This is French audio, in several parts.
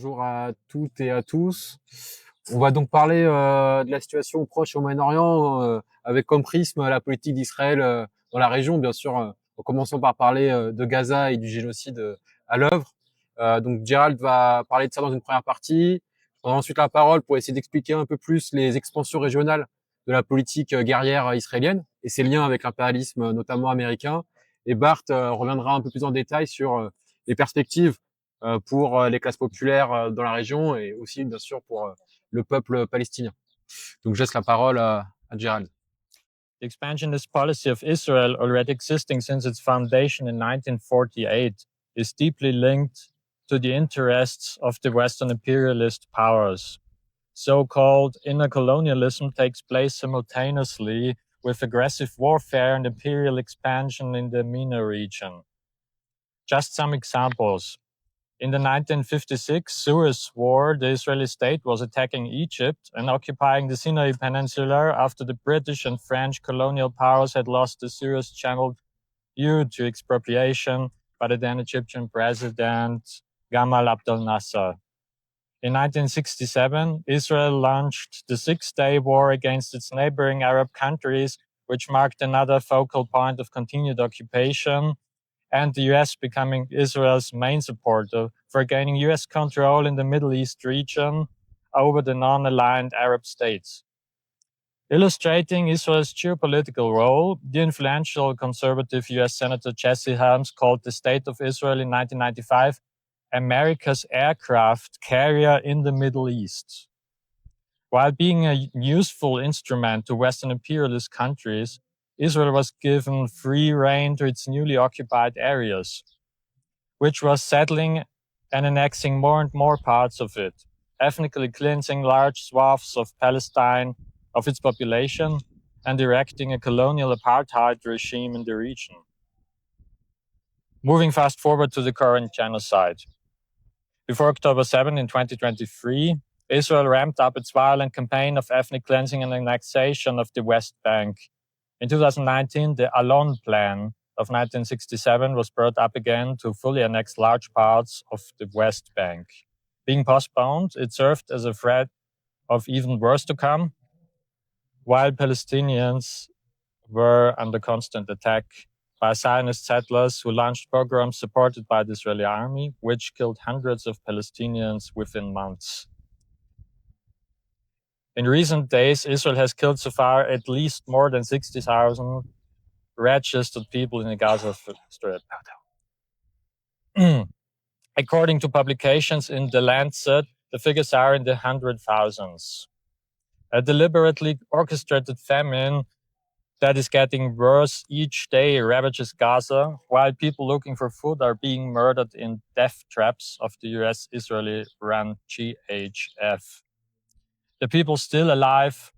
Bonjour à toutes et à tous. On va donc parler de la situation au Proche et au Moyen-Orient avec comme prisme la politique d'Israël dans la région, bien sûr, en commençant par parler de Gaza et du génocide à l'œuvre. Donc Gérald va parler de ça dans une première partie. On aura ensuite la parole pour essayer d'expliquer un peu plus les expansions régionales de la politique guerrière israélienne et ses liens avec l'impérialisme notamment américain. Et Bart reviendra un peu plus en détail sur les perspectives pour les classes populaires dans la région et aussi bien sûr pour le peuple palestinien. Donc je laisse la parole à Gérald. The expansionist policy of Israel, already existing since its foundation in 1948, is deeply linked to the interests of the Western imperialist powers. So-called inner colonialism takes place simultaneously with aggressive warfare and imperial expansion in the MENA region. Just some examples. In the 1956 Suez War, the Israeli state was attacking Egypt and occupying the Sinai Peninsula after the British and French colonial powers had lost the Suez Channel due to expropriation by the then Egyptian president Gamal Abdel Nasser. In 1967, Israel launched the Six-Day War against its neighboring Arab countries, which marked another focal point of continued occupation, and the US becoming Israel's main supporter for gaining US control in the Middle East region over the non-aligned Arab states. Illustrating Israel's geopolitical role, the influential conservative US Senator Jesse Helms called the State of Israel in 1995 America's aircraft carrier in the Middle East. While being a useful instrument to Western imperialist countries, Israel was given free rein to its newly occupied areas, which was settling and annexing more and more parts of it, ethnically cleansing large swaths of Palestine of its population and erecting a colonial apartheid regime in the region. Moving fast forward to the current genocide. Before October 7 in 2023, Israel ramped up its violent campaign of ethnic cleansing and annexation of the West Bank. In 2019, the Alon Plan of 1967 was brought up again to fully annex large parts of the West Bank. Being postponed, it served as a threat of even worse to come, while Palestinians were under constant attack by Zionist settlers who launched pogroms supported by the Israeli army, which killed hundreds of Palestinians within months. In recent days, Israel has killed so far at least more than 60,000 registered people in the Gaza Strip. According to publications in The Lancet, the figures are in the 100,000s. A deliberately orchestrated famine that is getting worse each day ravages Gaza, while people looking for food are being murdered in death traps of the US-Israeli-run GHF. The people still alive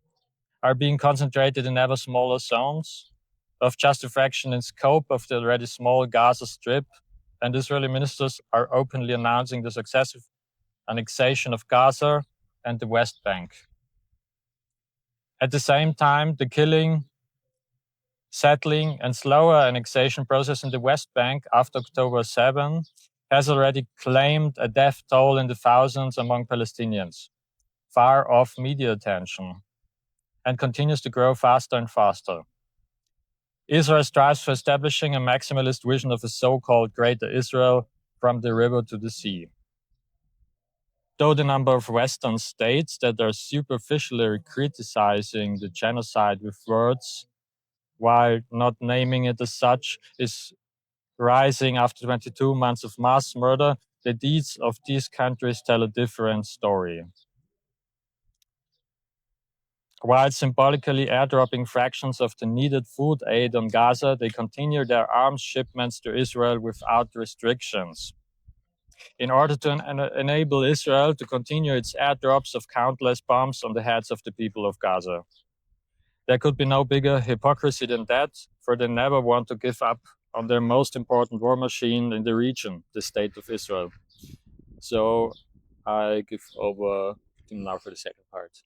are being concentrated in ever smaller zones of just a fraction in scope of the already small Gaza Strip, and Israeli ministers are openly announcing the successive annexation of Gaza and the West Bank. At the same time, the killing, settling, and slower annexation process in the West Bank after October 7 has already claimed a death toll in the thousands among Palestinians, far off media attention, and continues to grow faster and faster. Israel strives for establishing a maximalist vision of a so-called Greater Israel from the river to the sea. Though the number of Western states that are superficially criticizing the genocide with words, while not naming it as such, is rising after 22 months of mass murder, the deeds of these countries tell a different story. While symbolically airdropping fractions of the needed food aid on Gaza, they continue their arms shipments to Israel without restrictions. In order to enable Israel to continue its airdrops of countless bombs on the heads of the people of Gaza. There could be no bigger hypocrisy than that, for they never want to give up on their most important war machine in the region, the State of Israel. So I give over to now for the second part.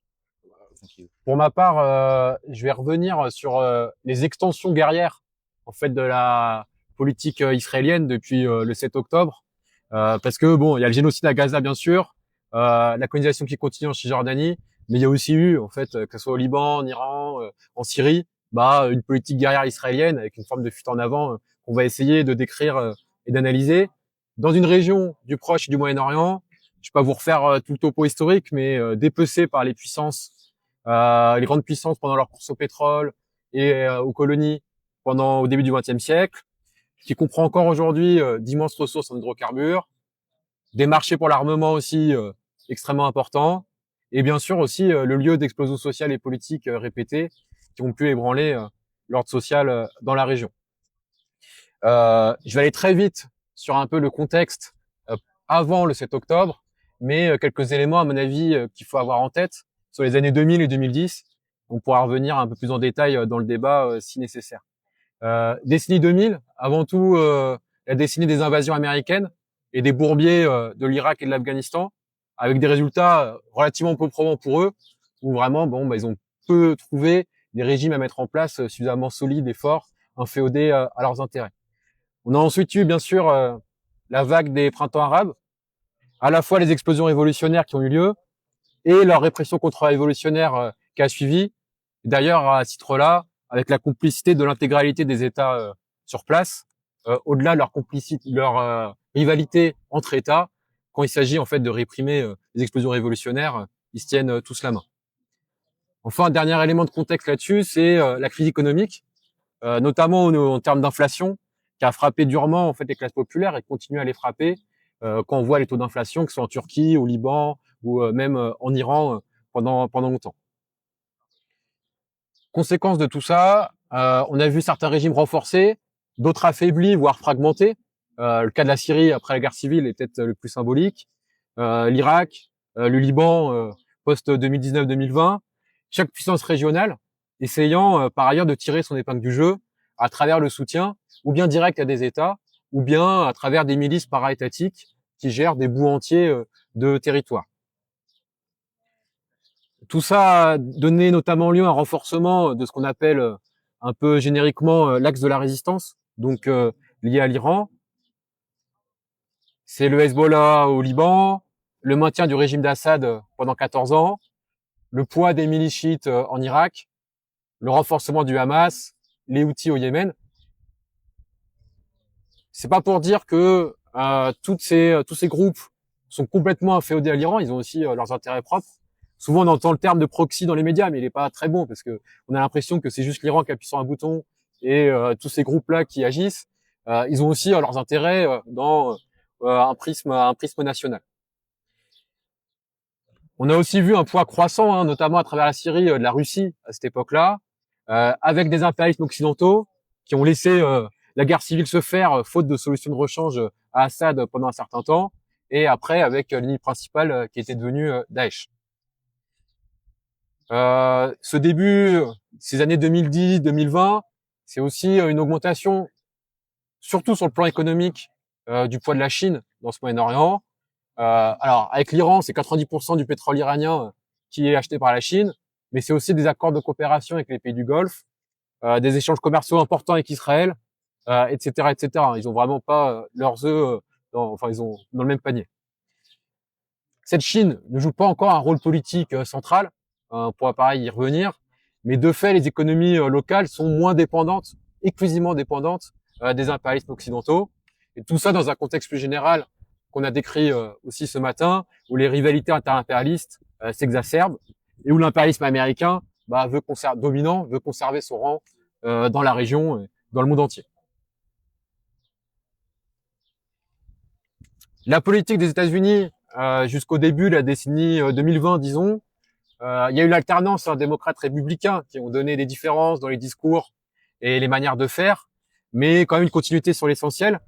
Thank you. Pour ma part, je vais revenir sur les extensions guerrières en fait de la politique israélienne depuis le 7 octobre, parce que bon, il y a le génocide à Gaza bien sûr, la colonisation qui continue en Cisjordanie, mais il y a aussi eu, en fait, que ce soit au Liban, en Iran, en Syrie, une politique guerrière israélienne avec une forme de fuite en avant qu'on va essayer de décrire et d'analyser. Dans une région du Proche et du Moyen-Orient, je vais pas vous refaire tout le topo historique, mais dépecé par les puissances, les grandes puissances pendant leur course au pétrole et aux colonies au début du XXe siècle, qui comprend encore aujourd'hui d'immenses ressources en hydrocarbures, des marchés pour l'armement aussi extrêmement importants, et bien sûr aussi le lieu d'explosion sociale et politique répétées qui ont pu ébranler l'ordre social dans la région. Je vais aller très vite sur un peu le contexte avant le 7 octobre, mais quelques éléments à mon avis qu'il faut avoir en tête sur les années 2000 et 2010. On pourra revenir un peu plus en détail dans le débat si nécessaire. Décennie 2000, avant tout la décennie des invasions américaines et des bourbiers de l'Irak et de l'Afghanistan, avec des résultats relativement peu probants pour eux, où vraiment ils ont peu trouvé des régimes à mettre en place suffisamment solides et forts, inféodés à leurs intérêts. On a ensuite eu bien sûr la vague des printemps arabes, à la fois les explosions révolutionnaires qui ont eu lieu et leur répression contre-révolutionnaire qui a suivi. D'ailleurs, à ce titre-là, avec la complicité de l'intégralité des États sur place, au-delà de leur rivalité entre États, quand il s'agit en fait de réprimer les explosions révolutionnaires, ils se tiennent tous la main. Enfin, un dernier élément de contexte là-dessus, c'est la crise économique, notamment en termes d'inflation, qui a frappé durement en fait les classes populaires et continue à les frapper quand on voit les taux d'inflation, que ce soit en Turquie, au Liban ou même en Iran pendant longtemps. Conséquence de tout ça, on a vu certains régimes renforcés, d'autres affaiblis, voire fragmentés. Le cas de la Syrie après la guerre civile est peut-être le plus symbolique. L'Irak, le Liban post 2019-2020. Chaque puissance régionale essayant par ailleurs de tirer son épingle du jeu à travers le soutien, ou bien direct à des États, ou bien à travers des milices para-étatiques qui gèrent des bouts entiers de territoire. Tout ça a donné notamment lieu à un renforcement de ce qu'on appelle un peu génériquement l'axe de la résistance, donc lié à l'Iran. C'est le Hezbollah au Liban, le maintien du régime d'Assad pendant 14 ans, le poids des milices chiites en Irak, le renforcement du Hamas, les Houthis au Yémen. C'est pas pour dire que tous ces groupes sont complètement inféodés à l'Iran, ils ont aussi leurs intérêts propres. Souvent, on entend le terme de proxy dans les médias, mais il est pas très bon parce que on a l'impression que c'est juste l'Iran qui appuie sur un bouton et tous ces groupes-là qui agissent. Ils ont aussi leurs intérêts dans un prisme national. On a aussi vu un poids croissant, notamment à travers la Syrie, de la Russie à cette époque-là, avec des impérialismes occidentaux qui ont laissé la guerre civile se faire, faute de solution de rechange à Assad pendant un certain temps, et après avec l'ennemi principal qui était devenu Daesh. Ce début, ces années 2010-2020, c'est aussi une augmentation, surtout sur le plan économique, du poids de la Chine dans ce Moyen-Orient. Alors, avec l'Iran, c'est 90% du pétrole iranien qui est acheté par la Chine, mais c'est aussi des accords de coopération avec les pays du Golfe, des échanges commerciaux importants avec Israël, etc., etc. Ils ont vraiment pas leurs œufs ils ont dans le même panier. Cette Chine ne joue pas encore un rôle politique central. On pourra pareil y revenir, mais de fait, les économies locales sont moins dépendantes, exclusivement dépendantes des impérialismes occidentaux. Et tout ça dans un contexte plus général qu'on a décrit aussi ce matin, où les rivalités interimpérialistes s'exacerbent et où l'impérialisme américain veut conserver son rang dans la région et dans le monde entier. La politique des États-Unis jusqu'au début de la décennie 2020, disons, il y a eu l'alternance démocrates républicains qui ont donné des différences dans les discours et les manières de faire, mais quand même une continuité sur l'essentiel.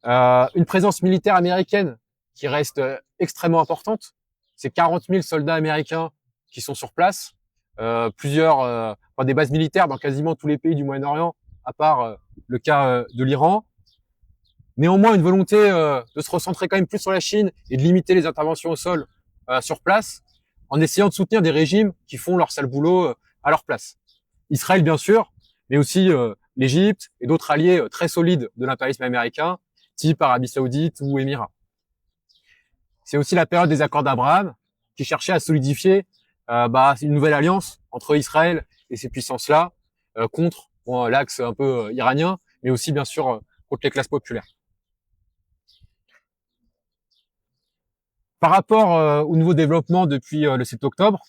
Une présence militaire américaine qui reste extrêmement importante. C'est 40 000 soldats américains qui sont sur place, des bases militaires dans quasiment tous les pays du Moyen-Orient, à part le cas de l'Iran. Néanmoins, une volonté de se recentrer quand même plus sur la Chine et de limiter les interventions au sol sur place, en essayant de soutenir des régimes qui font leur sale boulot à leur place. Israël, bien sûr, mais aussi l'Égypte et d'autres alliés très solides de l'impérialisme américain, type Arabie Saoudite ou Émirats. c'est aussi la période des accords d'Abraham qui cherchait à solidifier une nouvelle alliance entre Israël et ces puissances-là contre l'axe un peu iranien, mais aussi bien sûr contre les classes populaires. Par rapport au nouveau développement depuis le 7 octobre,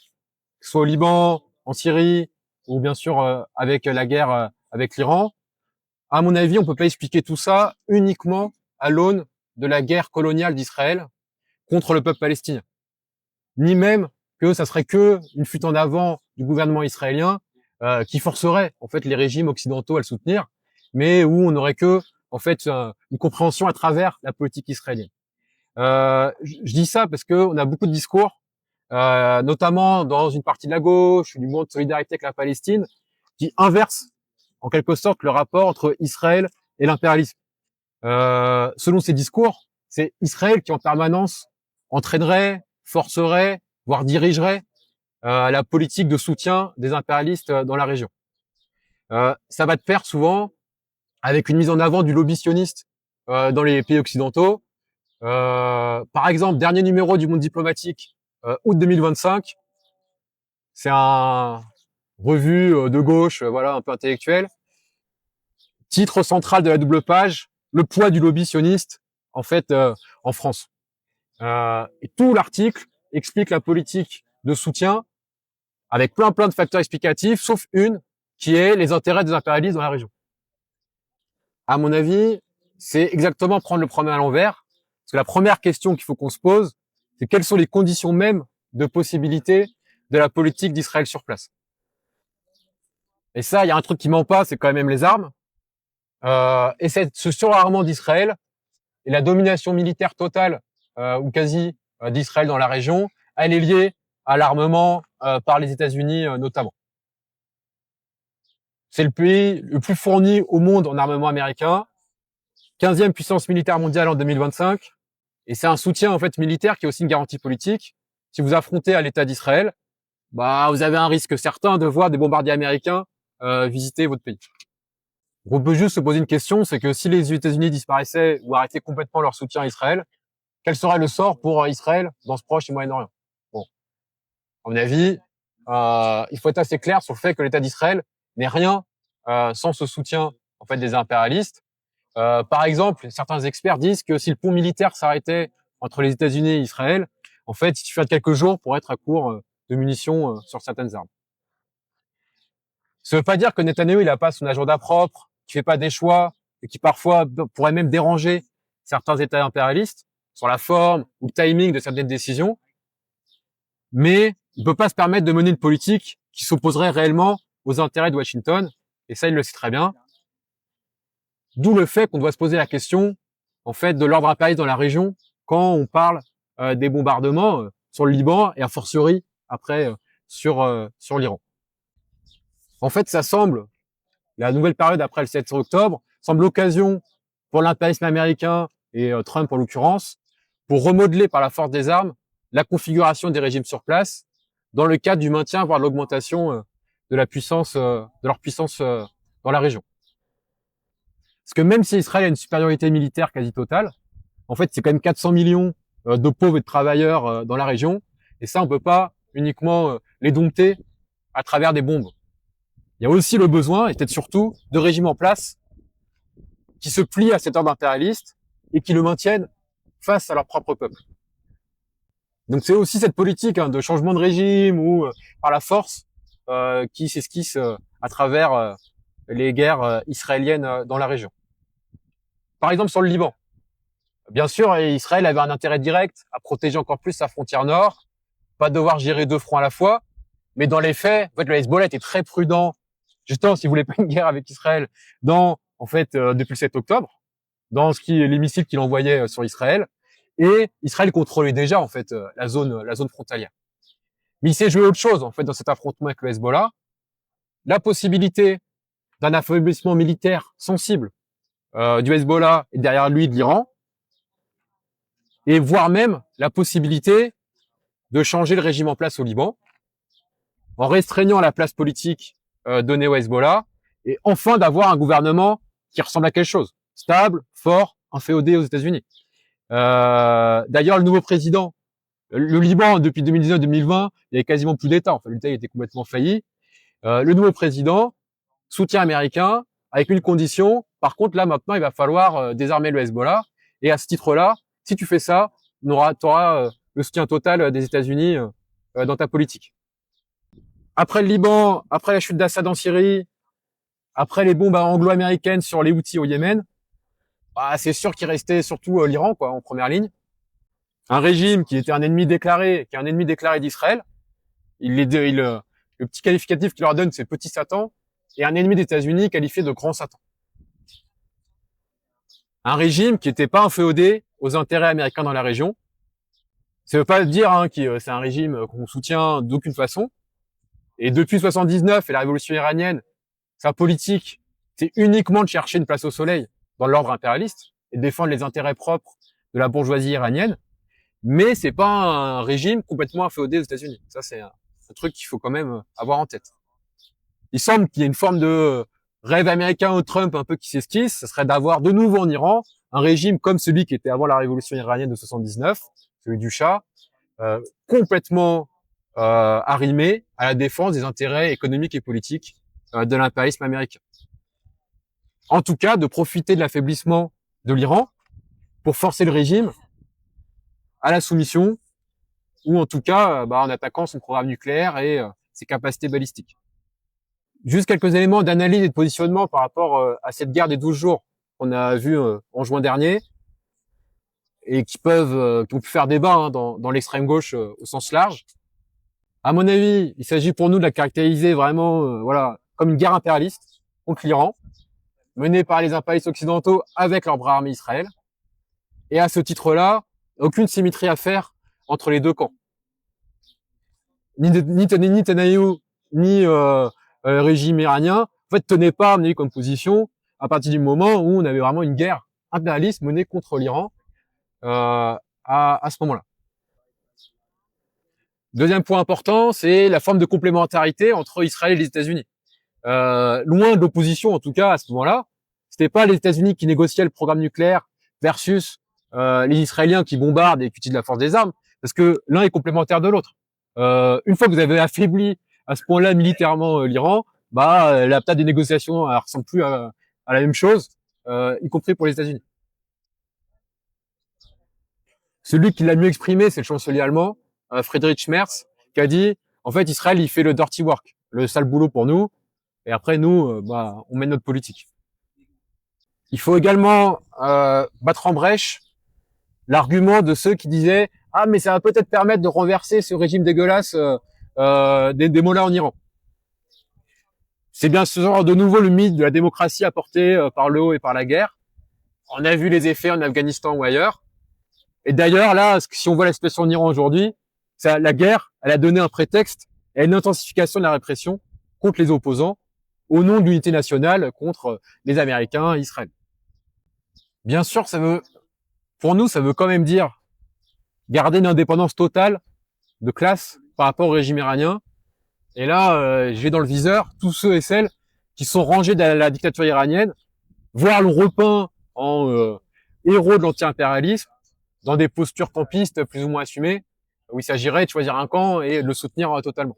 que ce soit au Liban, en Syrie, ou bien sûr avec la guerre avec l'Iran, à mon avis, on peut pas expliquer tout ça uniquement à l'aune de la guerre coloniale d'Israël contre le peuple palestinien. Ni même que ça serait que une fuite en avant du gouvernement israélien qui forcerait en fait les régimes occidentaux à le soutenir, mais où on n'aurait que en fait une compréhension à travers la politique israélienne. Je dis ça parce que on a beaucoup de discours, notamment dans une partie de la gauche, du mouvement de solidarité avec la Palestine, qui inversent en quelque sorte le rapport entre Israël et l'impérialisme. Selon ces discours, c'est Israël qui en permanence entraînerait, forcerait, voire dirigerait la politique de soutien des impérialistes dans la région. Ça va de pair souvent avec une mise en avant du lobby sioniste dans les pays occidentaux. Par exemple, dernier numéro du Monde diplomatique, août 2025, c'est un revue de gauche, voilà, un peu intellectuelle. Titre central de la double page, le poids du lobby sioniste, en fait, en France. Et tout l'article explique la politique de soutien avec plein de facteurs explicatifs, sauf une, qui est les intérêts des impérialistes dans la région. À mon avis, c'est exactement prendre le problème à l'envers, parce que la première question qu'il faut qu'on se pose, c'est quelles sont les conditions mêmes de possibilité de la politique d'Israël sur place. Et ça, il y a un truc qui ment pas, c'est quand même les armes. Et ce surarmement d'Israël et la domination militaire totale ou quasi d'Israël dans la région, elle est liée à l'armement par les États-Unis notamment. C'est le pays le plus fourni au monde en armement américain, 15e puissance militaire mondiale en 2025, et c'est un soutien en fait militaire qui est aussi une garantie politique. Si vous affrontez à l'État d'Israël, vous avez un risque certain de voir des bombardiers américains visiter votre pays. On peut juste se poser une question, c'est que si les États-Unis disparaissaient ou arrêtaient complètement leur soutien à Israël, quel serait le sort pour Israël dans ce Proche et Moyen-Orient? Bon, à mon avis, il faut être assez clair sur le fait que l'État d'Israël n'est rien sans ce soutien en fait des impérialistes. Par exemple, certains experts disent que si le pont militaire s'arrêtait entre les États-Unis et Israël, en fait, il suffit de quelques jours pour être à court de munitions sur certaines armes. Ça veut pas dire que Netanyahou il a pas son agenda propre, qu'il fait pas des choix et qui parfois pourrait même déranger certains États impérialistes sur la forme ou le timing de certaines décisions. Mais il peut pas se permettre de mener une politique qui s'opposerait réellement aux intérêts de Washington. Et ça, il le sait très bien. D'où le fait qu'on doit se poser la question, en fait, de l'ordre impérialiste dans la région quand on parle des bombardements sur le Liban et a fortiori après sur l'Iran. En fait, ça semble, la nouvelle période après le 7 octobre, semble l'occasion pour l'impérialisme américain et Trump en l'occurrence, pour remodeler par la force des armes la configuration des régimes sur place dans le cadre du maintien, voire de l'augmentation de la puissance, de leur puissance dans la région. Parce que même si Israël a une supériorité militaire quasi totale, en fait, c'est quand même 400 millions de pauvres et de travailleurs dans la région, et ça, on peut pas uniquement les dompter à travers des bombes. Il y a aussi le besoin, et peut-être surtout, de régimes en place qui se plient à cet ordre impérialiste et qui le maintiennent face à leur propre peuple. Donc c'est aussi cette politique de changement de régime ou par la force qui s'esquisse à travers les guerres israéliennes dans la région. Par exemple sur le Liban. Bien sûr, Israël avait un intérêt direct à protéger encore plus sa frontière nord, pas devoir gérer deux fronts à la fois, mais dans les faits, en fait, le Hezbollah était très prudent, justement, s'il voulait pas une guerre avec Israël, depuis le 7 octobre, dans les missiles qu'il envoyait sur Israël, et Israël contrôlait déjà, en fait, la zone frontalière. Mais il s'est joué autre chose, en fait, dans cet affrontement avec le Hezbollah, la possibilité d'un affaiblissement militaire sensible du Hezbollah et derrière lui de l'Iran, et voire même la possibilité de changer le régime en place au Liban, en restreignant la place politique donnée au Hezbollah, et enfin d'avoir un gouvernement qui ressemble à quelque chose, stable, fort, inféodé aux États-Unis. D'ailleurs, le nouveau président, le Liban, depuis 2019-2020, il y avait quasiment plus d'État. Enfin, l'État était complètement failli. Le nouveau président, soutien américain, avec une condition. Par contre, là, maintenant, il va falloir désarmer le Hezbollah. Et à ce titre-là, si tu fais ça, tu auras le soutien total des États-Unis dans ta politique. Après le Liban, après la chute d'Assad en Syrie, après les bombes anglo-américaines sur les Houthis au Yémen, bah, c'est sûr qu'il restait surtout l'Iran, quoi, en première ligne. Un régime qui était un ennemi déclaré, qui est un ennemi déclaré d'Israël. Le petit qualificatif qu'il leur donne, c'est petit Satan, et un ennemi des États-Unis qualifié de grand Satan. Un régime qui n'était pas inféodé aux intérêts américains dans la région. Ça veut pas dire que c'est un régime qu'on soutient d'aucune façon. Et depuis 79 et la révolution iranienne, sa politique, c'est uniquement de chercher une place au soleil dans l'ordre impérialiste et de défendre les intérêts propres de la bourgeoisie iranienne. Mais c'est pas un régime complètement inféodé aux États-Unis. Ça, c'est un truc qu'il faut quand même avoir en tête. Il semble qu'il y ait une forme de rêve américain au Trump un peu qui s'esquisse. Ce serait d'avoir de nouveau en Iran un régime comme celui qui était avant la révolution iranienne de 79, celui du Shah, complètement arrimé à la défense des intérêts économiques et politiques de l'impérialisme américain. En tout cas, de profiter de l'affaiblissement de l'Iran pour forcer le régime à la soumission, ou en tout cas en attaquant son programme nucléaire et ses capacités balistiques. Juste quelques éléments d'analyse et de positionnement par rapport à cette guerre des 12 jours qu'on a vue en juin dernier et qui ont pu faire débat dans l'extrême gauche au sens large. À mon avis, il s'agit pour nous de la caractériser vraiment comme une guerre impérialiste contre l'Iran, menée par les impérialistes occidentaux avec leur bras armé Israël. Et à ce titre-là, aucune symétrie à faire entre les deux camps. Ni Netanyahou, ni le régime iranien, en fait, tenaient pas, à mon avis, comme position à partir du moment où on avait vraiment une guerre impérialiste menée contre l'Iran à ce moment-là. Deuxième point important, c'est la forme de complémentarité entre Israël et les États-Unis. Loin de l'opposition, en tout cas, à ce moment-là, c'était pas les États-Unis qui négociaient le programme nucléaire versus les Israéliens qui bombardent et qui utilisent la force des armes, parce que l'un est complémentaire de l'autre. Une fois que vous avez affaibli à ce point-là militairement l'Iran, la table des négociations elle ressemble plus à la même chose, y compris pour les États-Unis. Celui qui l'a mieux exprimé, c'est le chancelier allemand, Friedrich Merz, qui a dit, en fait, Israël, il fait le dirty work, le sale boulot pour nous, et après, nous, on mène notre politique. Il faut également battre en brèche l'argument de ceux qui disaient « Ah, mais ça va peut-être permettre de renverser ce régime dégueulasse des mollahs en Iran. » C'est bien ce genre de nouveau le mythe de la démocratie apporté par le haut et par la guerre. On a vu les effets en Afghanistan ou ailleurs. Et d'ailleurs, là, si on voit la situation en Iran aujourd'hui, la guerre, elle a donné un prétexte à une intensification de la répression contre les opposants au nom de l'unité nationale contre les Américains et Israël. Bien sûr, pour nous, ça veut quand même dire garder une indépendance totale de classe par rapport au régime iranien. Et là, j'ai dans le viseur tous ceux et celles qui sont rangés dans la dictature iranienne, voire le repeint en héros de l'anti-impérialisme, dans des postures campistes plus ou moins assumées, où il s'agirait de choisir un camp et de le soutenir totalement.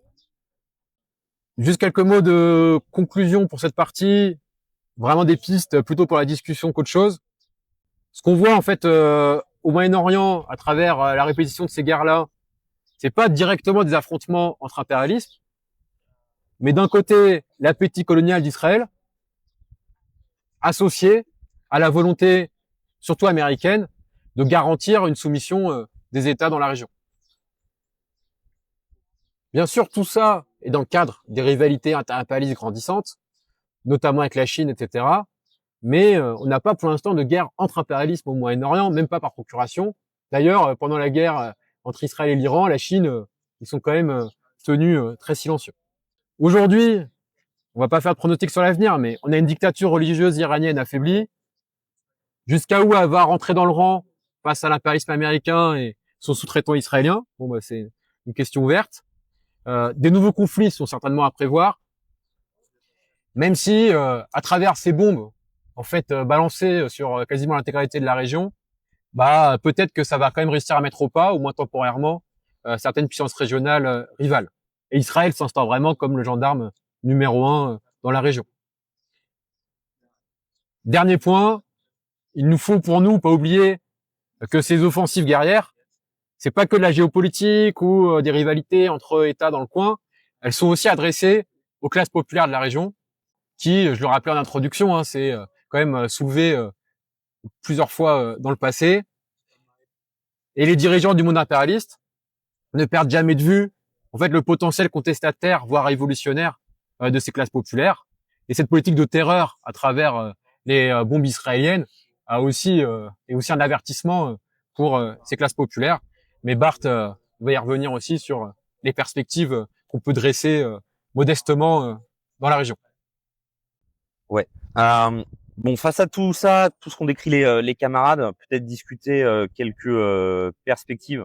Juste quelques mots de conclusion pour cette partie, vraiment des pistes plutôt pour la discussion qu'autre chose. Ce qu'on voit en fait au Moyen-Orient à travers la répétition de ces guerres-là, c'est pas directement des affrontements entre impérialismes, mais d'un côté l'appétit colonial d'Israël, associé à la volonté, surtout américaine, de garantir une soumission des États dans la région. Bien sûr, tout ça est dans le cadre des rivalités inter-impérialistes grandissantes, notamment avec la Chine, etc. Mais on n'a pas pour l'instant de guerre entre impérialismes au Moyen-Orient, même pas par procuration. D'ailleurs, pendant la guerre entre Israël et l'Iran, la Chine, ils sont quand même tenus très silencieux. Aujourd'hui, on va pas faire de pronostic sur l'avenir, mais on a une dictature religieuse iranienne affaiblie. Jusqu'à où elle va rentrer dans le rang face à l'impérialisme américain et son sous-traitant israélien? C'est une question ouverte. Des nouveaux conflits sont certainement à prévoir, même si à travers ces bombes en fait balancées sur quasiment l'intégralité de la région, bah peut-être que ça va quand même réussir à mettre au pas, au moins temporairement, certaines puissances régionales rivales. Et Israël s'instaure vraiment comme le gendarme numéro un dans la région. Dernier point, il nous faut pour nous pas oublier que ces offensives guerrières, c'est pas que de la géopolitique ou des rivalités entre États dans le coin, elles sont aussi adressées aux classes populaires de la région, qui, je le rappelais en introduction, hein, c'est quand même soulevé plusieurs fois dans le passé. Et les dirigeants du monde impérialiste ne perdent jamais de vue en fait le potentiel contestataire, voire révolutionnaire de ces classes populaires. Et cette politique de terreur à travers les bombes israéliennes est aussi un avertissement pour ces classes populaires. Mais Barthes va y revenir aussi sur les perspectives qu'on peut dresser modestement dans la région. Ouais. Bon, face à tout ça, tout ce qu'ont décrit les camarades, peut-être discuter quelques perspectives.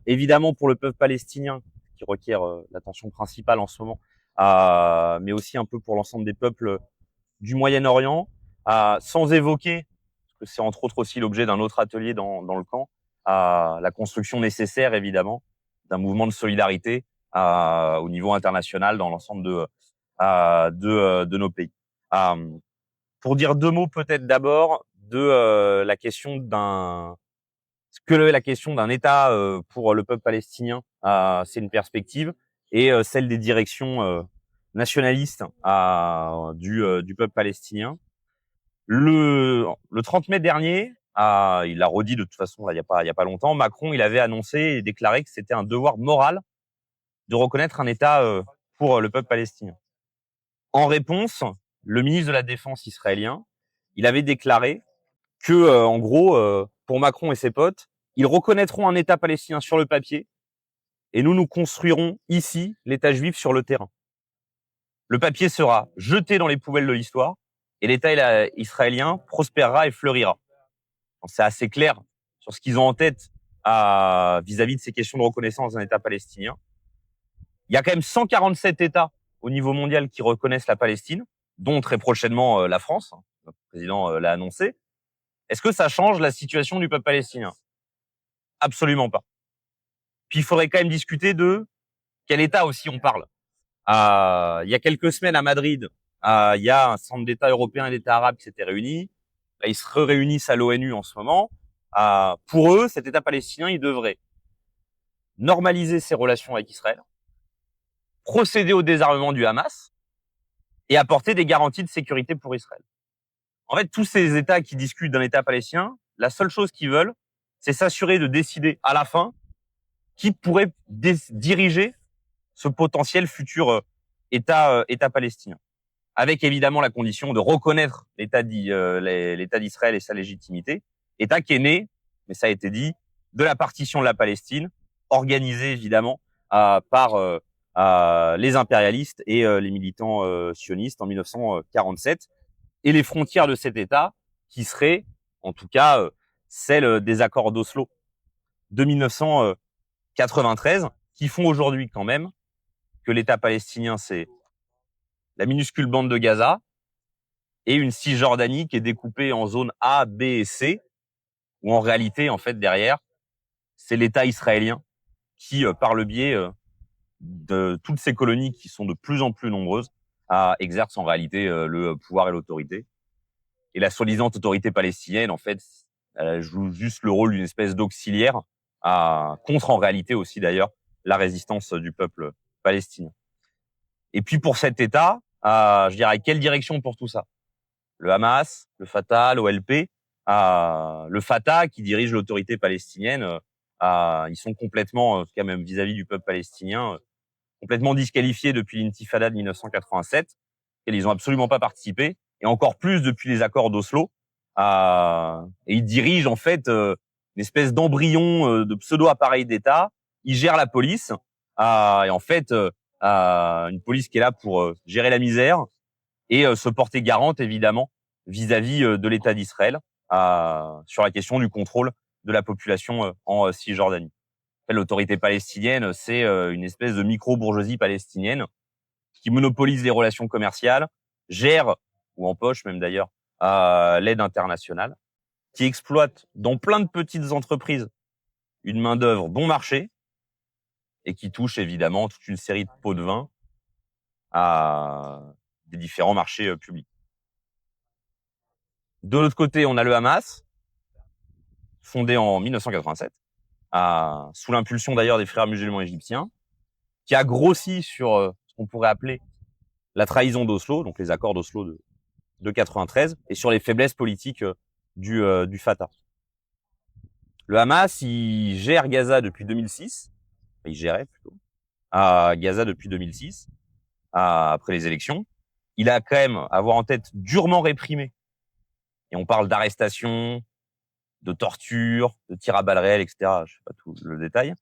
Évidemment pour le peuple palestinien, qui requiert l'attention principale en ce moment, mais aussi un peu pour l'ensemble des peuples du Moyen-Orient, sans évoquer, parce que c'est entre autres aussi l'objet d'un autre atelier dans le camp, la construction nécessaire évidemment d'un mouvement de solidarité au niveau international dans l'ensemble de nos pays. Pour dire deux mots peut-être d'abord de la question la question d'un État pour le peuple palestinien, c'est une perspective, et celle des directions nationalistes du peuple palestinien. Le 30 mai dernier, il l'a redit de toute façon là, il y a pas longtemps, Macron il avait annoncé et déclaré que c'était un devoir moral de reconnaître un État pour le peuple palestinien. En réponse, le ministre de la Défense israélien, il avait déclaré que, en gros, pour Macron et ses potes, ils reconnaîtront un État palestinien sur le papier et nous construirons ici l'État juif sur le terrain. Le papier sera jeté dans les poubelles de l'histoire et l'État israélien prospérera et fleurira. C'est assez clair sur ce qu'ils ont en tête vis-à-vis de ces questions de reconnaissance d'un État palestinien. Il y a quand même 147 États au niveau mondial qui reconnaissent la Palestine, dont très prochainement la France. Le président l'a annoncé. Est-ce que ça change la situation du peuple palestinien? Absolument pas. Puis il faudrait quand même discuter de quel État aussi on parle. Il y a quelques semaines à Madrid, il y a un centre d'États européens et d'États arabes qui s'étaient réunis. Là, ils se réunissent à l'ONU en ce moment. Pour eux, cet État palestinien, il devrait normaliser ses relations avec Israël, procéder au désarmement du Hamas et apporter des garanties de sécurité pour Israël. En fait, tous ces États qui discutent d'un État palestinien, la seule chose qu'ils veulent, c'est s'assurer de décider à la fin qui pourrait diriger ce potentiel futur État palestinien. Avec évidemment la condition de reconnaître l'État d'Israël et sa légitimité. État qui est né, mais ça a été dit, de la partition de la Palestine, organisée évidemment par les impérialistes et les militants sionistes en 1947. Et les frontières de cet État qui seraient, en tout cas, celles des accords d'Oslo de 1993, qui font aujourd'hui quand même que l'État palestinien, c'est la minuscule bande de Gaza et une Cisjordanie qui est découpée en zones A, B et C, où en réalité, en fait, derrière, c'est l'État israélien qui, par le biais de toutes ces colonies qui sont de plus en plus nombreuses, exerce en réalité le pouvoir et l'autorité. Et la soi-disant autorité palestinienne, en fait, elle joue juste le rôle d'une espèce d'auxiliaire contre, en réalité aussi d'ailleurs, la résistance du peuple palestinien. Et puis pour cet État, je dirais, quelle direction pour tout ça? Le Hamas, le Fatah, l'OLP, le Fatah qui dirige l'autorité palestinienne, ils sont complètement, en tout cas même vis-à-vis du peuple palestinien, complètement disqualifiés depuis l'intifada de 1987, et ils n'ont absolument pas participé, et encore plus depuis les accords d'Oslo. Et ils dirigent en fait une espèce d'embryon de pseudo-appareil d'État. Ils gèrent la police, et en fait, une police qui est là pour gérer la misère et se porter garante évidemment vis-à-vis de l'État d'Israël sur la question du contrôle de la population en Cisjordanie. L'autorité palestinienne, c'est une espèce de micro-bourgeoisie palestinienne qui monopolise les relations commerciales, gère, ou empoche même d'ailleurs, l'aide internationale. qui exploite dans plein de petites entreprises une main-d'œuvre bon marché et qui touche évidemment toute une série de pots de vin à des différents marchés publics. De l'autre côté, on a le Hamas, fondé en 1987, sous l'impulsion d'ailleurs des frères musulmans égyptiens, qui a grossi sur ce qu'on pourrait appeler la trahison d'Oslo, donc les accords d'Oslo de 93, et sur les faiblesses politiques du Fatah. Le Hamas, il gère Gaza depuis 2006, il gérait plutôt, à Gaza depuis 2006, après les élections. Il a quand même, à avoir en tête, durement réprimé, et on parle d'arrestation, de torture, de tirs à balles réelles, etc. Je sais pas tout le détail.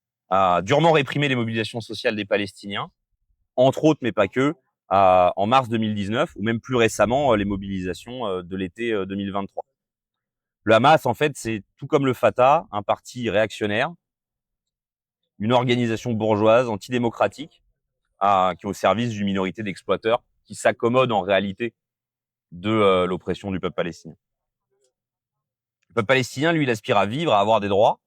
Durement réprimé les mobilisations sociales des Palestiniens, entre autres, mais pas que, en mars 2019, ou même plus récemment, les mobilisations de l'été 2023. Le Hamas, en fait, c'est tout comme le Fatah, un parti réactionnaire, une organisation bourgeoise, antidémocratique, qui est au service d'une minorité d'exploiteurs qui s'accommodent en réalité de l'oppression du peuple palestinien. Le peuple palestinien, lui, il aspire à vivre, à avoir des droits,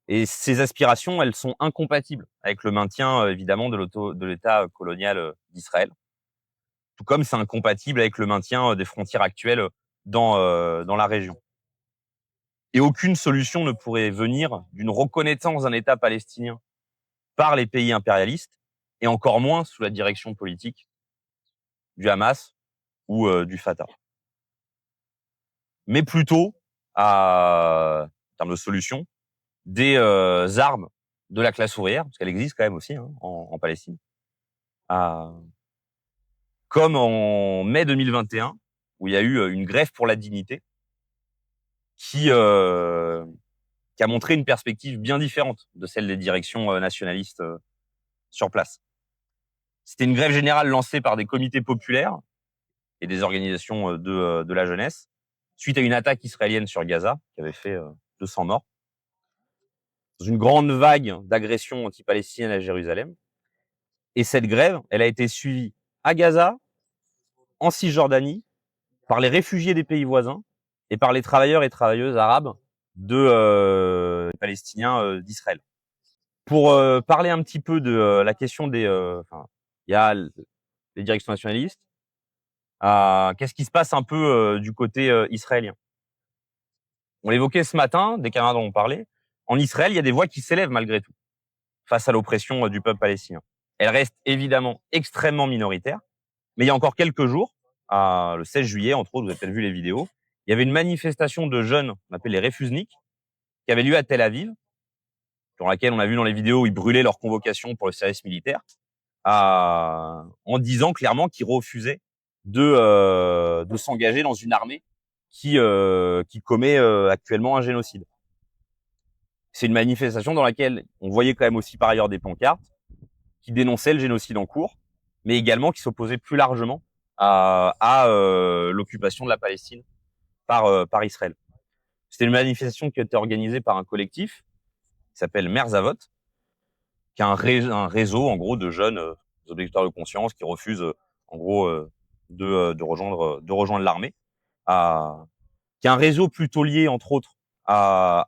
et ces aspirations, elles sont incompatibles avec le maintien, évidemment, de l'État colonial d'Israël. Tout comme c'est incompatible avec le maintien des frontières actuelles dans la région. Et aucune solution ne pourrait venir d'une reconnaissance d'un État palestinien par les pays impérialistes, et encore moins sous la direction politique du Hamas ou du Fatah. Mais plutôt, en termes de solution, des armes de la classe ouvrière, parce qu'elle existe quand même aussi en Palestine. Comme en mai 2021, où il y a eu une grève pour la dignité, qui a montré une perspective bien différente de celle des directions nationalistes sur place. C'était une grève générale lancée par des comités populaires et des organisations de la jeunesse, suite à une attaque israélienne sur Gaza, qui avait fait 200 morts, dans une grande vague d'agressions anti-palestiniennes à Jérusalem. Et cette grève, elle a été suivie à Gaza, en Cisjordanie, par les réfugiés des pays voisins et par les travailleurs et travailleuses arabes de Palestiniens d'Israël. Pour parler un petit peu de la question des... il y a les directions nationalistes. Qu'est-ce qui se passe un peu du côté israélien? On l'évoquait ce matin, des camarades en ont parlé. En Israël, il y a des voix qui s'élèvent malgré tout face à l'oppression du peuple palestinien. Elles restent évidemment extrêmement minoritaires, mais il y a encore quelques jours, le 16 juillet, entre autres, vous avez peut-être vu les vidéos, il y avait une manifestation de jeunes, on appelle les Refusniks, qui avait lieu à Tel Aviv, dans laquelle on a vu dans les vidéos, ils brûlaient leur convocation pour le service militaire, en disant clairement qu'ils refusaient de s'engager dans une armée qui commet actuellement un génocide. C'est une manifestation dans laquelle on voyait quand même aussi par ailleurs des pancartes qui dénonçaient le génocide en cours, mais également qui s'opposaient plus largement à l'occupation de la Palestine par Israël. C'était une manifestation qui a été organisée par un collectif qui s'appelle Merzavot, qui est un réseau en gros de jeunes objecteurs de conscience qui refusent en gros de rejoindre l'armée, qui est un réseau plutôt lié entre autres à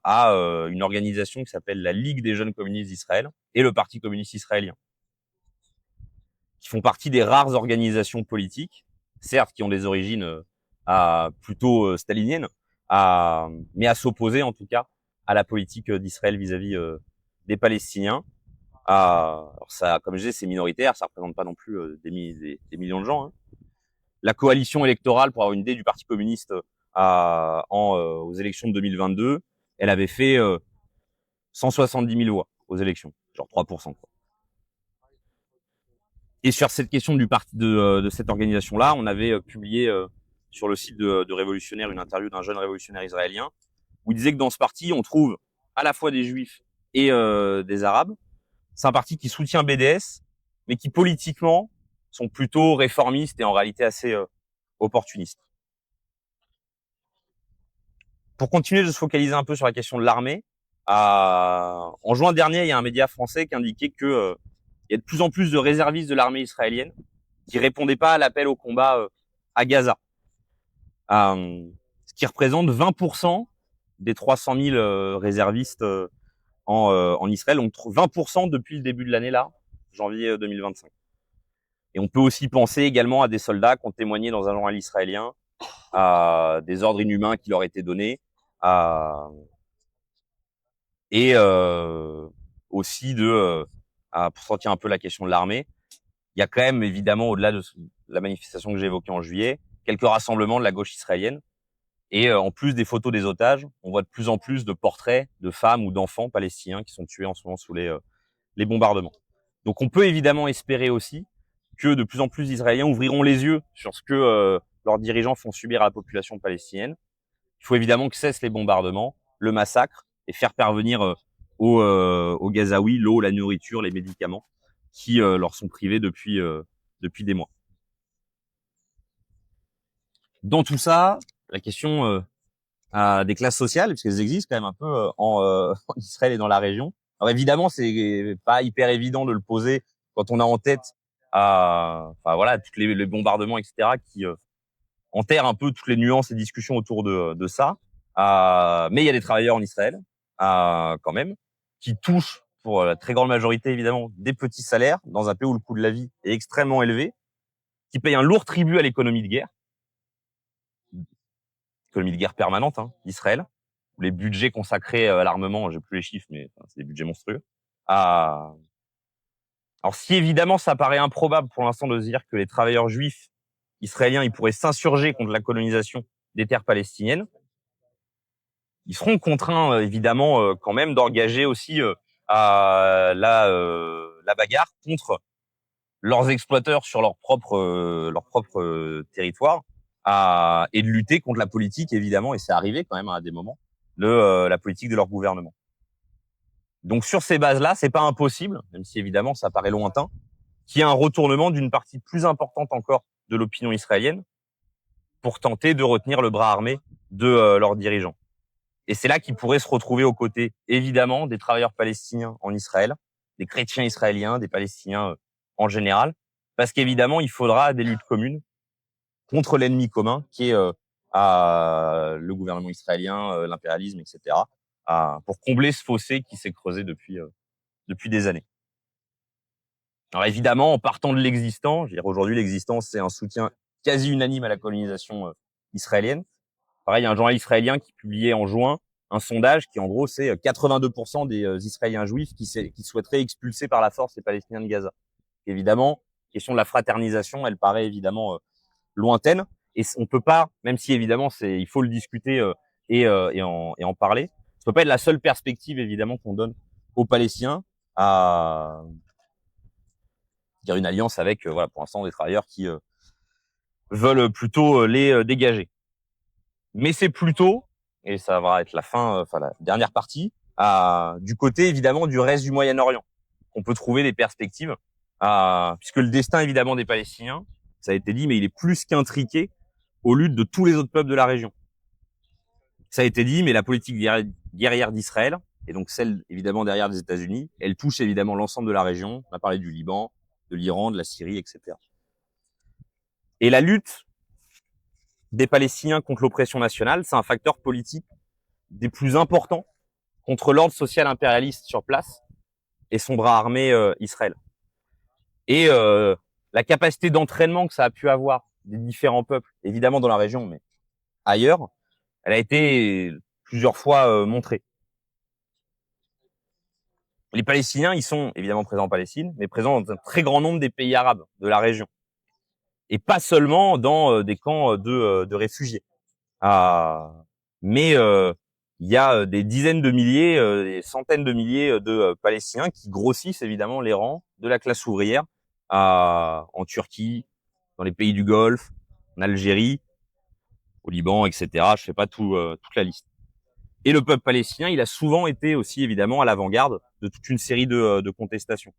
une organisation qui s'appelle la Ligue des jeunes communistes d'Israël et le Parti communiste israélien, qui font partie des rares organisations politiques, certes qui ont des origines plutôt staliniennes, mais à s'opposer en tout cas à la politique d'Israël vis-à-vis des Palestiniens. Alors ça, comme je disais, c'est minoritaire, ça représente pas non plus des millions de gens. La coalition électorale, pour avoir une idée, du Parti communiste aux élections de 2022, elle avait fait 170 000 voix aux élections, genre 3%. Quoi. Et sur cette question du parti de cette organisation-là, on avait publié sur le site de Révolutionnaire une interview d'un jeune révolutionnaire israélien où il disait que dans ce parti, on trouve à la fois des juifs et des arabes. C'est un parti qui soutient BDS, mais qui politiquement sont plutôt réformistes et en réalité assez opportunistes. Pour continuer de se focaliser un peu sur la question de l'armée, en juin dernier, il y a un média français qui indiquait que il y a de plus en plus de réservistes de l'armée israélienne qui répondaient pas à l'appel au combat à Gaza. Ce qui représente 20% des 300 000 réservistes en Israël, donc 20% depuis le début de l'année là, janvier 2025. Et on peut aussi penser également à des soldats qui ont témoigné dans un journal israélien à des ordres inhumains qui leur étaient donnés, et aussi pour sortir un peu la question de l'armée. Il y a quand même évidemment, au-delà de la manifestation que j'ai évoquée en juillet, quelques rassemblements de la gauche israélienne. Et en plus des photos des otages, on voit de plus en plus de portraits de femmes ou d'enfants palestiniens qui sont tués en ce moment sous les bombardements. Donc on peut évidemment espérer aussi que de plus en plus d'Israéliens ouvriront les yeux sur ce que leurs dirigeants font subir à la population palestinienne. Il faut évidemment que cessent les bombardements, le massacre, et faire parvenir aux Gazaouis l'eau, la nourriture, les médicaments qui leur sont privés depuis des mois. Dans tout ça, la question des classes sociales, puisqu'elles existent quand même un peu en Israël et dans la région. Alors évidemment, c'est pas hyper évident de le poser quand on a en tête tous les bombardements, etc., qui enterrent un peu toutes les nuances et discussions autour de ça. Mais il y a des travailleurs en Israël, quand même, qui touchent, pour la très grande majorité évidemment, des petits salaires dans un pays où le coût de la vie est extrêmement élevé, qui payent un lourd tribut à l'économie de guerre permanente, d'Israël, où les budgets consacrés à l'armement, j'ai plus les chiffres, mais c'est des budgets monstrueux. Alors si évidemment ça paraît improbable pour l'instant de se dire que les travailleurs juifs israéliens ils pourraient s'insurger contre la colonisation des terres palestiniennes, ils seront contraints évidemment quand même d'engager aussi la bagarre contre leurs exploiteurs sur leur propre territoire, et de lutter contre la politique évidemment, et c'est arrivé quand même à des moments, la politique de leur gouvernement. Donc sur ces bases-là, c'est pas impossible, même si évidemment ça paraît lointain, qu'il y ait un retournement d'une partie plus importante encore de l'opinion israélienne pour tenter de retenir le bras armé de leurs dirigeants. Et c'est là qu'ils pourraient se retrouver aux côtés, évidemment, des travailleurs palestiniens en Israël, des chrétiens israéliens, des Palestiniens en général, parce qu'évidemment, il faudra des luttes communes contre l'ennemi commun qui est le gouvernement israélien, l'impérialisme, etc., pour combler ce fossé qui s'est creusé depuis des années. Alors évidemment, en partant de l'existant, je veux dire aujourd'hui l'existant c'est un soutien quasi unanime à la colonisation israélienne. Pareil, il y a un journal israélien qui publiait en juin un sondage qui en gros c'est 82% des Israéliens juifs qui souhaiteraient expulser par la force les Palestiniens de Gaza. Évidemment, la question de la fraternisation, elle paraît évidemment lointaine, et on peut pas, même si évidemment il faut le discuter et en parler, ça peut pas être la seule perspective évidemment qu'on donne aux Palestiniens à dire une alliance avec pour l'instant des travailleurs qui veulent plutôt les dégager. Mais c'est plutôt, et ça va être la dernière partie, du côté évidemment du reste du Moyen-Orient, on peut trouver des perspectives, puisque le destin évidemment des Palestiniens, ça a été dit, mais il est plus qu'intriqué aux luttes de tous les autres peuples de la région. Ça a été dit, mais la politique guerrière d'Israël, et donc celle évidemment derrière des États-Unis, elle touche évidemment l'ensemble de la région. On a parlé du Liban, de l'Iran, de la Syrie, etc. Et la lutte des Palestiniens contre l'oppression nationale, c'est un facteur politique des plus importants contre l'ordre social impérialiste sur place et son bras armé Israël. Et la capacité d'entraînement que ça a pu avoir des différents peuples, évidemment dans la région, mais ailleurs, elle a été plusieurs fois montrée. Les Palestiniens, ils sont évidemment présents en Palestine, mais présents dans un très grand nombre des pays arabes de la région. Et pas seulement dans des camps de réfugiés. Mais il y a des dizaines de milliers, des centaines de milliers de Palestiniens qui grossissent évidemment les rangs de la classe ouvrière en Turquie, dans les pays du Golfe, en Algérie, au Liban, etc. Je fais pas toute la liste. Et le peuple palestinien, il a souvent été aussi évidemment à l'avant-garde de toute une série de contestations.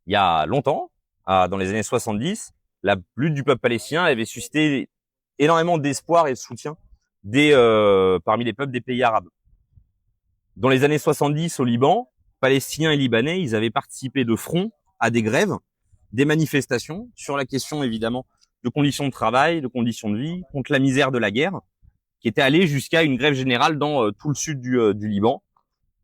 Il y a longtemps, dans les années 70, la lutte du peuple palestinien avait suscité énormément d'espoir et de soutien parmi les peuples des pays arabes. Dans les années 70 au Liban, Palestiniens et Libanais, ils avaient participé de front à des grèves, des manifestations sur la question évidemment de conditions de travail, de conditions de vie, contre la misère de la guerre, qui était allé jusqu'à une grève générale dans tout le sud du Liban,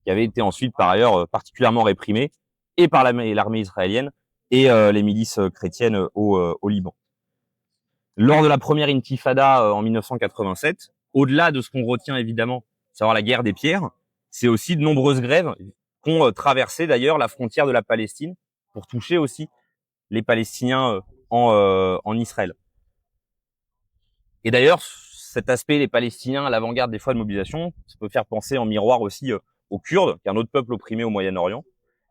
qui avait été ensuite par ailleurs particulièrement réprimée et par l'armée israélienne et les milices chrétiennes au Liban. Lors de la première intifada en 1987, au-delà de ce qu'on retient évidemment, savoir la guerre des pierres, c'est aussi de nombreuses grèves qu'ont traversé d'ailleurs la frontière de la Palestine pour toucher aussi les Palestiniens en Israël. Et d'ailleurs, cet aspect, les Palestiniens à l'avant-garde des fois de mobilisation, ça peut faire penser en miroir aussi aux Kurdes, qui est un autre peuple opprimé au Moyen-Orient,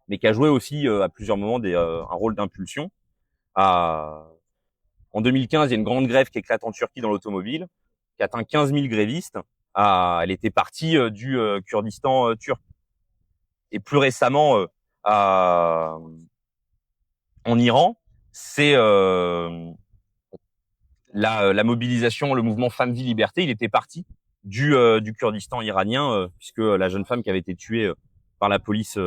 mais qui a joué aussi à plusieurs moments un rôle d'impulsion. En 2015, il y a une grande grève qui éclate en Turquie dans l'automobile, qui atteint 15 000 grévistes. Elle était partie du Kurdistan turc. Et plus récemment, en Iran, c'est la mobilisation, le mouvement Femmes, Vie, Liberté, il était parti du Kurdistan iranien, puisque la jeune femme qui avait été tuée par la police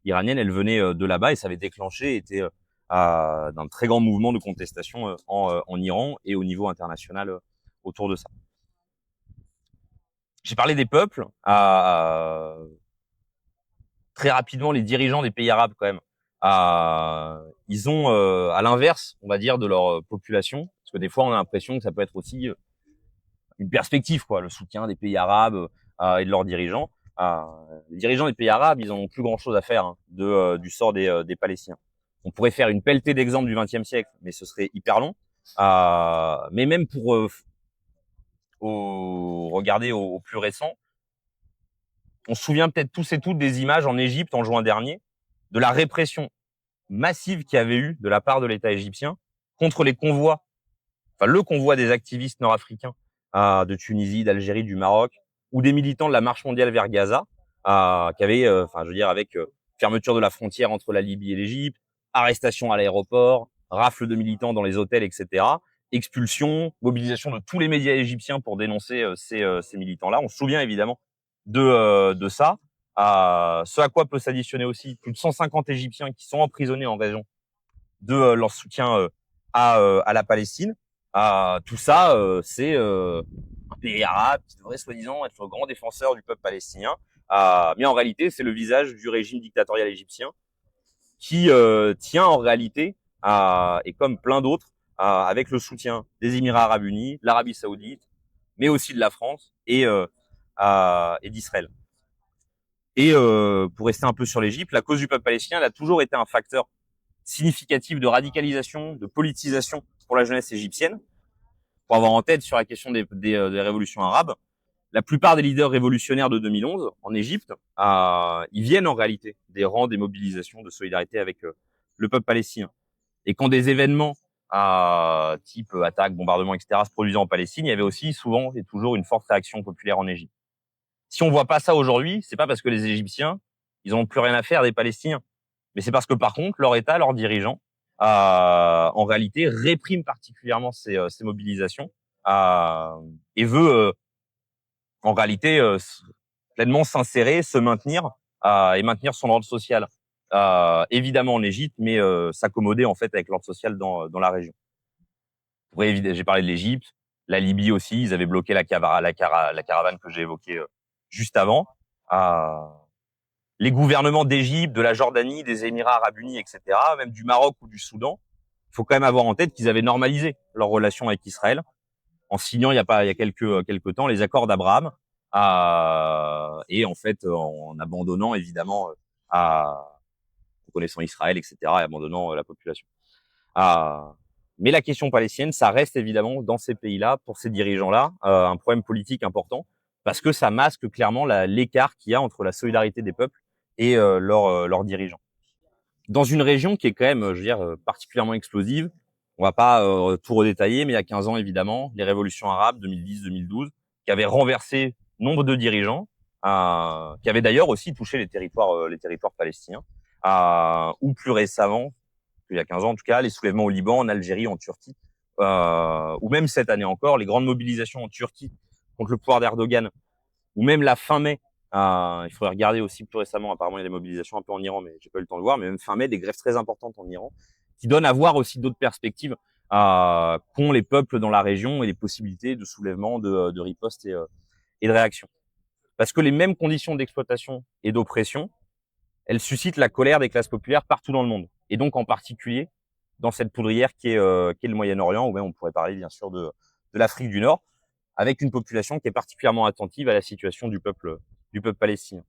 iranienne, elle venait de là-bas et ça avait déclenché, était d'un très grand mouvement de contestation en Iran et au niveau international autour de ça. J'ai parlé des peuples. Très rapidement, les dirigeants des pays arabes, quand même, ils ont, à l'inverse, on va dire, de leur population, parce que des fois, on a l'impression que ça peut être aussi une perspective, quoi, le soutien des pays arabes et de leurs dirigeants. Les dirigeants des pays arabes, ils en ont plus grand-chose à faire du sort des Palestiniens. On pourrait faire une pelletée d'exemples du XXe siècle, mais ce serait hyper long. Mais même pour regarder au plus récent, on se souvient peut-être tous et toutes des images en Égypte en juin dernier de la répression massive qu'il y avait eu de la part de l'État égyptien contre les convois, enfin le convoi des activistes nord-africains de Tunisie, d'Algérie, du Maroc, ou des militants de la Marche mondiale vers Gaza, qui avaient, enfin je veux dire, avec fermeture de la frontière entre la Libye et l'Égypte, arrestation à l'aéroport, rafle de militants dans les hôtels, etc., expulsion, mobilisation de tous les médias égyptiens pour dénoncer ces militants-là. On se souvient évidemment de ça. Ce à quoi peut s'additionner aussi plus de 150 Égyptiens qui sont emprisonnés en raison de leur soutien à la Palestine. Tout ça, c'est un pays arabe qui devrait soi-disant être le grand défenseur du peuple palestinien. Mais en réalité, c'est le visage du régime dictatorial égyptien qui tient en réalité, et comme plein d'autres, avec le soutien des Émirats arabes unis, l'Arabie saoudite, mais aussi de la France et d'Israël. Et pour rester un peu sur l'Égypte, la cause du peuple palestinien elle a toujours été un facteur significatif de radicalisation, de politisation pour la jeunesse égyptienne. Pour avoir en tête sur la question des révolutions arabes, la plupart des leaders révolutionnaires de 2011 en Égypte, ils viennent en réalité des rangs des mobilisations de solidarité avec le peuple palestinien. Et quand des événements type attaque, bombardement, etc. se produisaient en Palestine, il y avait aussi souvent et toujours une forte réaction populaire en Égypte. Si on voit pas ça aujourd'hui, c'est pas parce que les Égyptiens, ils ont plus rien à faire des Palestiniens, mais c'est parce que par contre, leur État, leurs dirigeants, en réalité, répriment particulièrement ces mobilisations et veut en réalité pleinement s'insérer, se maintenir et maintenir son ordre social, évidemment en Égypte, mais s'accommoder en fait avec l'ordre social dans la région. Oui, j'ai parlé de l'Égypte, la Libye aussi, ils avaient bloqué la caravane que j'ai évoquée juste avant. Les gouvernements d'Égypte, de la Jordanie, des Émirats arabes unis, etc., même du Maroc ou du Soudan, il faut quand même avoir en tête qu'ils avaient normalisé leurs relations avec Israël en signant il y a quelques temps les accords d'Abraham et en fait en abandonnant évidemment en reconnaissant Israël, etc., et abandonnant la population. Mais la question palestinienne, ça reste évidemment dans ces pays-là, pour ces dirigeants-là, un problème politique important parce que ça masque clairement l'écart qu'il y a entre la solidarité des peuples et leurs dirigeants. Dans une région qui est quand même, je veux dire, particulièrement explosive, on va pas tout redétailler, mais il y a 15 ans évidemment, les révolutions arabes 2010-2012, qui avaient renversé nombre de dirigeants, qui avaient d'ailleurs aussi touché les territoires palestiniens, ou plus récemment, il y a 15 ans en tout cas, les soulèvements au Liban, en Algérie, en Turquie, ou même cette année encore, les grandes mobilisations en Turquie contre le pouvoir d'Erdogan, ou même la fin mai. Il faudrait regarder aussi plus récemment, apparemment il y a des mobilisations un peu en Iran, mais j'ai pas eu le temps de voir, mais même fin mai, des grèves très importantes en Iran, qui donnent à voir aussi d'autres perspectives qu'ont les peuples dans la région et les possibilités de soulèvement, de riposte et de réaction. Parce que les mêmes conditions d'exploitation et d'oppression, elles suscitent la colère des classes populaires partout dans le monde. Et donc en particulier dans cette poudrière qui est le Moyen-Orient, ou même on pourrait parler bien sûr de l'Afrique du Nord, avec une population qui est particulièrement attentive à la situation du peuple palestinien.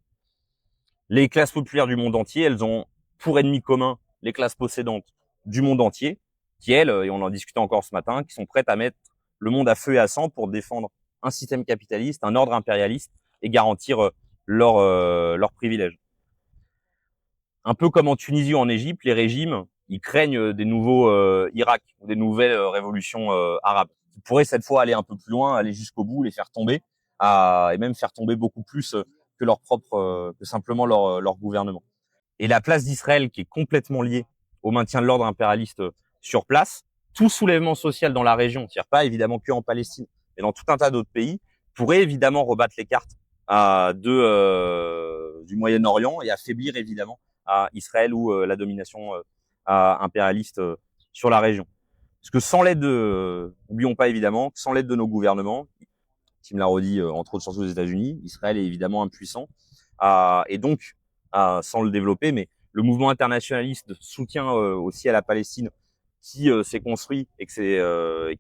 Les classes populaires du monde entier, elles ont pour ennemi commun les classes possédantes du monde entier, qui elles, et on en discutait encore ce matin, qui sont prêtes à mettre le monde à feu et à sang pour défendre un système capitaliste, un ordre impérialiste et garantir leurs privilèges. Un peu comme en Tunisie ou en Égypte, les régimes, ils craignent des nouveaux Irak ou des nouvelles révolutions arabes, qui pourraient cette fois aller un peu plus loin, aller jusqu'au bout, les faire tomber, et même faire tomber beaucoup plus que leur propre, que simplement leur gouvernement. Et la place d'Israël, qui est complètement liée au maintien de l'ordre impérialiste sur place, tout soulèvement social dans la région, c'est-à-dire pas évidemment que en Palestine, mais dans tout un tas d'autres pays, pourrait évidemment rebattre les cartes du Moyen-Orient et affaiblir évidemment à Israël ou la domination impérialiste sur la région. Parce que sans l'aide n'oublions pas évidemment, sans l'aide de nos gouvernements, Tim l'a redit, entre autres surtout aux États-Unis, Israël est évidemment impuissant. Et donc, sans le développer, mais le mouvement internationaliste de soutien aussi à la Palestine qui s'est construit et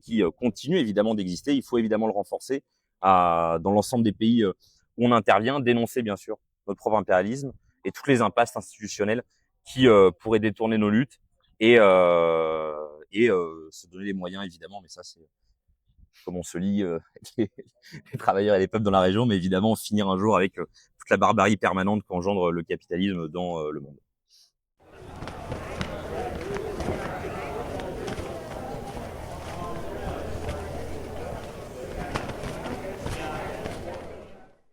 qui continue évidemment d'exister, il faut évidemment le renforcer dans l'ensemble des pays où on intervient, dénoncer bien sûr notre propre impérialisme et toutes les impasses institutionnelles qui pourraient détourner nos luttes et se donner les moyens évidemment, mais ça c'est comme on se lie les travailleurs et les peuples dans la région, mais évidemment finir un jour avec toute la barbarie permanente qu'engendre le capitalisme dans le monde.